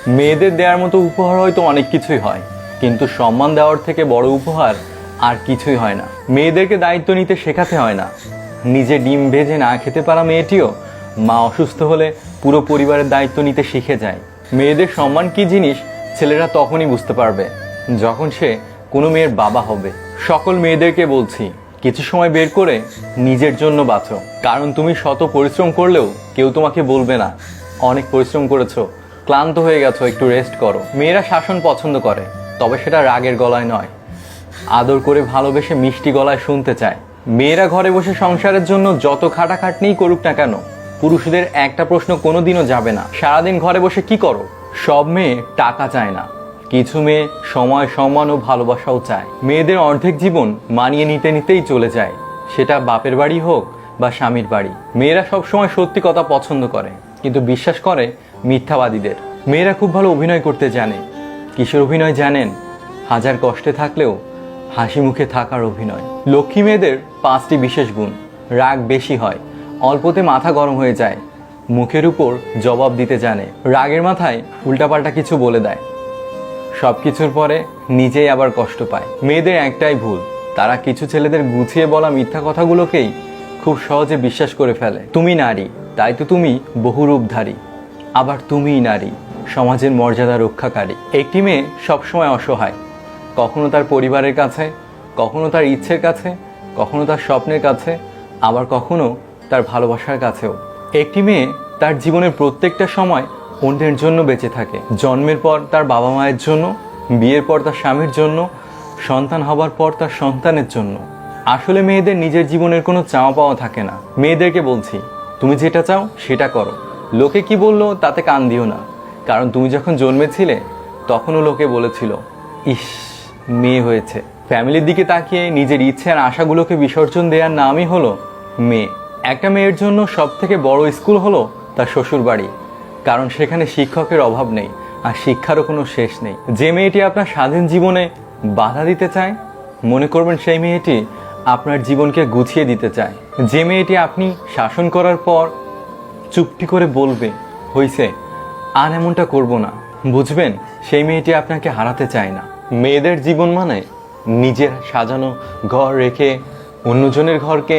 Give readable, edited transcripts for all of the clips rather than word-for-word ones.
মেয়েদের দেওয়ার মতো উপহার হয়তো অনেক কিছুই হয়, কিন্তু সম্মান দেওয়ার থেকে বড় উপহার আর কিছুই হয় না। মেয়েদেরকে দায়িত্ব নিতে শেখাতে হয় না। নিজে ডিম ভেজে না খেতে পারা মেয়েটিও মা অসুস্থ হলে পুরো পরিবারের দায়িত্ব নিতে শিখে যায়। মেয়েদের সম্মান কি জিনিস ছেলেরা তখনই বুঝতে পারবে যখন সে কোনো মেয়ের বাবা হবে। সকল মেয়েদেরকে বলছি, কিছু সময় বের করে নিজের জন্য বাঁচো, কারণ তুমি শত পরিশ্রম করলেও কেউ তোমাকে বলবে না অনেক পরিশ্রম করেছো, ক্লান্ত হয়ে গেছো, একটু রেস্ট করো। মেয়েরা শাসন পছন্দ করে, তবে সেটা রাগের গলায় নয়, আদর করে ভালোবেসে মিষ্টি গলায় শুনতে চায়। মেয়েরা ঘরে বসে সংসারের জন্য যত খাটাখাটনিই করুক না কেন, পুরুষদের একটা প্রশ্ন কোনোদিনও যাবে না, সারাদিন ঘরে বসে কি করো। সব মেয়ে টাকা চায় না, কিছু মেয়ে সময়, সম্মান ও ভালোবাসাও চায়। মেয়েদের অর্ধেক জীবন মানিয়ে নিতে নিতেই চলে যায়, সেটা বাপের বাড়ি হোক বা স্বামীর বাড়ি। মেয়েরা সবসময় সত্যি কথা পছন্দ করে, কিন্তু বিশ্বাস করে মিথ্যাবাদীদের। মেয়েরা খুব ভালো অভিনয় করতে জানে। কিসের অভিনয় জানেন? হাজার কষ্টে থাকলেও হাসি মুখে থাকার অভিনয়। লক্ষ্মী মেয়েদের 5টি বিশেষ গুণ। রাগ বেশি হয়, অল্পতে মাথা গরম হয়ে যায়, মুখের উপর জবাব দিতে জানে, রাগের মাথায় উল্টাপাল্টা কিছু বলে দেয়, সব কিছুর পরে নিজেই আবার কষ্ট পায়। মেয়েদের একটাই ভুল, তারা কিছু ছেলেদের গুছিয়ে বলা মিথ্যা কথাগুলোকেই খুব সহজে বিশ্বাস করে ফেলে। তুমি নারী, তাই তো তুমি বহুরূপধারী, আবার তুমিই নারী, সমাজের মর্যাদা রক্ষাকারী। একটি মেয়ে সবসময় অসহায়, কখনো তার পরিবারের কাছে, কখনো তার ইচ্ছের কাছে, কখনো তার স্বপ্নের কাছে, আবার কখনো তার ভালোবাসার কাছেও। একটি মেয়ে তার জীবনের প্রত্যেকটা সময় অন্যের জন্য বেঁচে থাকে। জন্মের পর তার বাবা মায়ের জন্য, বিয়ের পর তার স্বামীর জন্য, সন্তান হবার পর তার সন্তানের জন্য। আসলে মেয়েদের নিজের জীবনের কোনো চাওয়া পাওয়া থাকে না। মেয়েদেরকে বলছি, তুমি যেটা চাও সেটা করো, লোকে কি বললো তাতে কান দিও না, কারণ তুমি যখন জন্মেছিলে তখনও লোকে বলেছিল ইস মেয়ে হয়েছে। ফ্যামিলির দিকে তাকিয়ে নিজের ইচ্ছে আর আশাগুলোকে বিসর্জন দেওয়ার নামই হলো মেয়ে। একটা মেয়ের জন্য সব থেকে বড় স্কুল হলো তার শ্বশুর বাড়ি, কারণ সেখানে শিক্ষকের অভাব নেই আর শিক্ষারও কোনো শেষ নেই। যে মেয়েটি আপনার স্বাধীন জীবনে বাধা দিতে চায়, মনে করবেন সেই মেয়েটি আপনার জীবনকে গুছিয়ে দিতে চায়। যে মেয়েটি আপনি শাসন করার পর চুপটি করে বলবে হইছে আর এমনটা করব না, বুঝবেন সেই মেয়েটি আপনাকে হারাতে চায় না। মেয়েদের জীবন মানে নিজের সাজানো ঘর রেখে অন্যজনের ঘরকে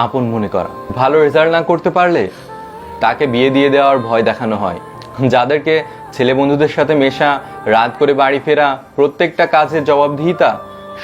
আপন মনে করা। ভালো রেজাল্ট না করতে পারলে তাকে বিয়ে দিয়ে দেওয়ার ভয় দেখানো হয়। যাদেরকে ছেলে বন্ধুদের সাথে মেশা, রাত করে বাড়ি ফেরা, প্রত্যেকটা কাজের জবাবদিহিতা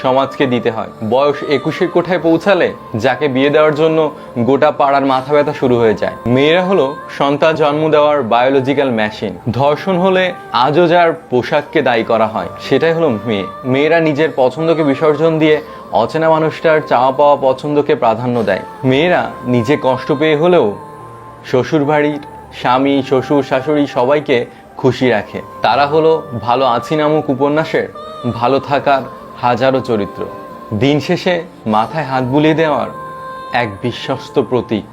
সমাজকে দিতে হয়। বয়স 21-এর কোঠায় পৌঁছালে যাকে বিয়ে দেওয়ার জন্য গোটা পাড়ার মাথা ব্যথা শুরু হয়ে যায়। মেয়েরা হলো সন্তান জন্ম দেওয়ার বায়োলজিক্যাল মেশিন। ধর্ষণ হলে আজও যার পোশাককে দায়ী করা হয় সেটাই হলো মেয়ে। মেয়েরা নিজের পছন্দকে বিসর্জন দিয়ে অচেনা মানুষটার চাওয়া পাওয়া পছন্দকে প্রাধান্য দেয়। মেয়েরা নিজে কষ্ট পেয়ে হলেও শ্বশুর বাড়ির স্বামী, শ্বশুর, শাশুড়ি সবাইকে খুশি রাখে। তারা হলো ভালো আছি নামক উপন্যাসের ভালো থাকার হাজারো চরিত্র। দিন শেষে মাথায় হাত বুলিয়ে দেওয়ার এক বিশ্বস্ত প্রতীক।